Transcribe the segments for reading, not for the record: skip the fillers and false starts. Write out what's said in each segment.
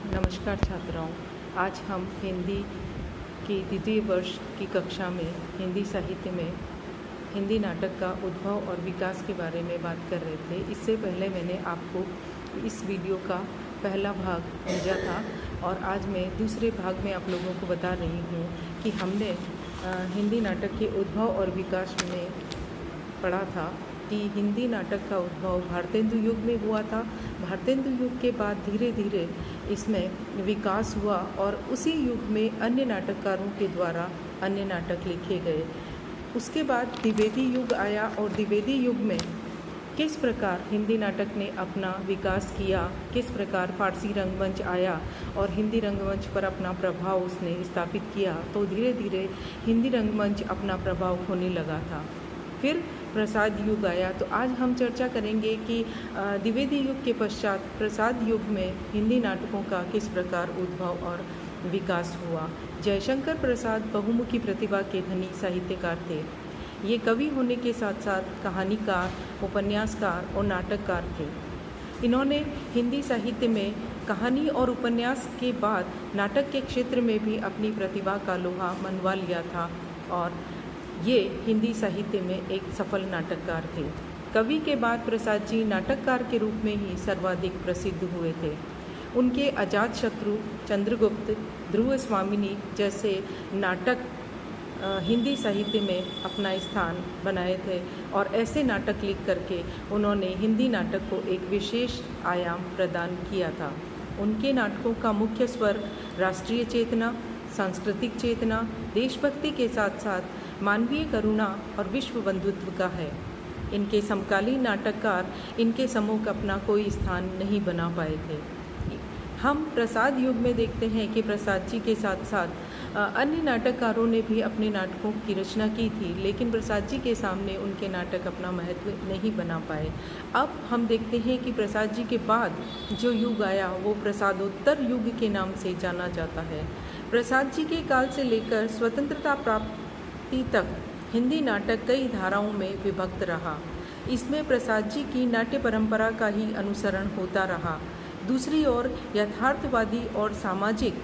नमस्कार छात्राओं, आज हम हिंदी की द्वितीय वर्ष की कक्षा में हिंदी साहित्य में हिंदी नाटक का उद्भव और विकास के बारे में बात कर रहे थे। इससे पहले मैंने आपको इस वीडियो का पहला भाग भेजा था और आज मैं दूसरे भाग में आप लोगों को बता रही हूँ कि हमने हिंदी नाटक के उद्भव और विकास में पढ़ा था कि हिंदी नाटक का उद्भव भारतेंदु युग में हुआ था। भारतेंदु युग के बाद धीरे धीरे इसमें विकास हुआ और उसी युग में अन्य नाटककारों के द्वारा अन्य नाटक लिखे गए। उसके बाद द्विवेदी युग आया और द्विवेदी युग में किस प्रकार हिंदी नाटक ने अपना विकास किया, किस प्रकार फारसी रंगमंच आया और हिंदी रंगमंच पर अपना प्रभाव उसने स्थापित किया, तो धीरे धीरे हिंदी रंगमंच अपना प्रभाव खोने लगा था। फिर प्रसाद युग आया। तो आज हम चर्चा करेंगे कि द्विवेदी युग के पश्चात प्रसाद युग में हिंदी नाटकों का किस प्रकार उद्भव और विकास हुआ। जयशंकर प्रसाद बहुमुखी प्रतिभा के धनी साहित्यकार थे। ये कवि होने के साथ साथ कहानीकार, उपन्यासकार और नाटककार थे। इन्होंने हिंदी साहित्य में कहानी और उपन्यास के बाद नाटक के क्षेत्र में भी अपनी प्रतिभा का लोहा मनवा लिया था और ये हिंदी साहित्य में एक सफल नाटककार थे। कवि के बाद प्रसाद जी नाटककार के रूप में ही सर्वाधिक प्रसिद्ध हुए थे। उनके अजातशत्रु, चंद्रगुप्त, ध्रुव स्वामिनी जैसे नाटक हिंदी साहित्य में अपना स्थान बनाए थे और ऐसे नाटक लिख करके उन्होंने हिंदी नाटक को एक विशेष आयाम प्रदान किया था। उनके नाटकों का मुख्य स्वर राष्ट्रीय चेतना, सांस्कृतिक चेतना, देशभक्ति के साथ साथ मानवीय करुणा और विश्व बंधुत्व का है। इनके समकालीन नाटककार इनके समूह का अपना कोई स्थान नहीं बना पाए थे। हम प्रसाद युग में देखते हैं कि प्रसाद जी के साथ साथ अन्य नाटककारों ने भी अपने नाटकों की रचना की थी, लेकिन प्रसाद जी के सामने उनके नाटक अपना महत्व नहीं बना पाए। अब हम देखते हैं कि प्रसाद जी के बाद जो युग आया वो प्रसादोत्तर युग के नाम से जाना जाता है। प्रसाद जी के काल से लेकर स्वतंत्रता प्राप्ति तक हिंदी नाटक कई धाराओं में विभक्त रहा। इसमें प्रसाद जी की नाट्य परंपरा का ही अनुसरण होता रहा। दूसरी ओर यथार्थवादी और सामाजिक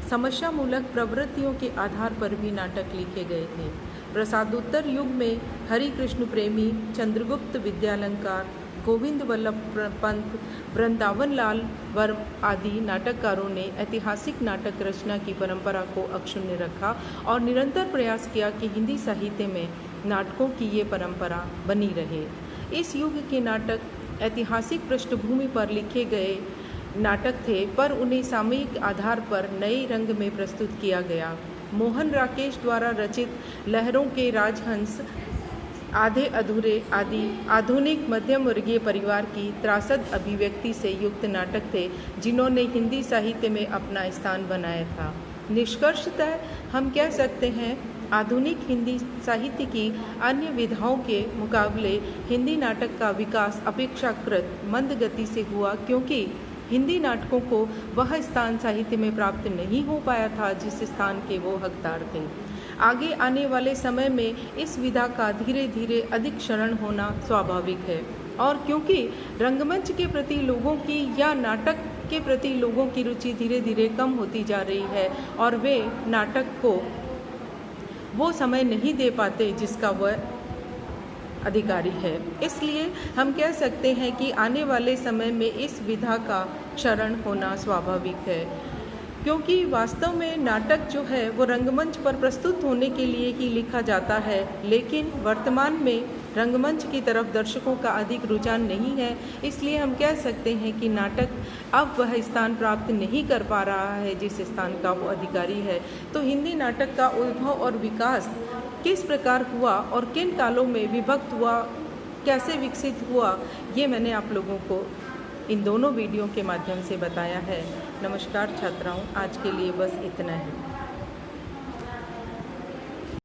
समस्यामूलक प्रवृत्तियों के आधार पर भी नाटक लिखे गए थे। प्रसादोत्तर युग में हरिकृष्ण प्रेमी, चंद्रगुप्त विद्यालंकार, गोविंद वल्लभ पंत, वृंदावन लाल वर्म आदि नाटककारों ने ऐतिहासिक नाटक रचना की परंपरा को अक्षुण्ण रखा और निरंतर प्रयास किया कि हिंदी साहित्य में नाटकों की ये परंपरा बनी रहे। इस युग के नाटक ऐतिहासिक पृष्ठभूमि पर लिखे गए नाटक थे, पर उन्हें सामयिक आधार पर नए रंग में प्रस्तुत किया गया। मोहन राकेश द्वारा रचित लहरों के राजहंस, आधे अधूरे आदि आधुनिक मध्यम वर्गीय परिवार की त्रासद अभिव्यक्ति से युक्त नाटक थे, जिन्होंने हिंदी साहित्य में अपना स्थान बनाया था। निष्कर्षतः हम कह सकते हैं आधुनिक हिंदी साहित्य की अन्य विधाओं के मुकाबले हिंदी नाटक का विकास अपेक्षाकृत मंद गति से हुआ, क्योंकि हिंदी नाटकों को वह स्थान साहित्य में प्राप्त नहीं हो पाया था जिस स्थान के वो हकदार थे। आगे आने वाले समय में इस विधा का धीरे धीरे अधिक क्षरण होना स्वाभाविक है, और क्योंकि रंगमंच के प्रति लोगों की या नाटक के प्रति लोगों की रुचि धीरे धीरे कम होती जा रही है और वे नाटक को वो समय नहीं दे पाते जिसका वह अधिकारी है, इसलिए हम कह सकते हैं कि आने वाले समय में इस विधा का क्षरण होना स्वाभाविक है, क्योंकि वास्तव में नाटक जो है वो रंगमंच पर प्रस्तुत होने के लिए ही लिखा जाता है, लेकिन वर्तमान में रंगमंच की तरफ दर्शकों का अधिक रुझान नहीं है। इसलिए हम कह सकते हैं कि नाटक अब वह स्थान प्राप्त नहीं कर पा रहा है जिस स्थान का वो अधिकारी है। तो हिंदी नाटक का उद्भव और विकास किस प्रकार हुआ और किन कालों में विभक्त हुआ, कैसे विकसित हुआ, ये मैंने आप लोगों को इन दोनों वीडियो के माध्यम से बताया है। नमस्कार छात्राओं, आज के लिए बस इतना ही।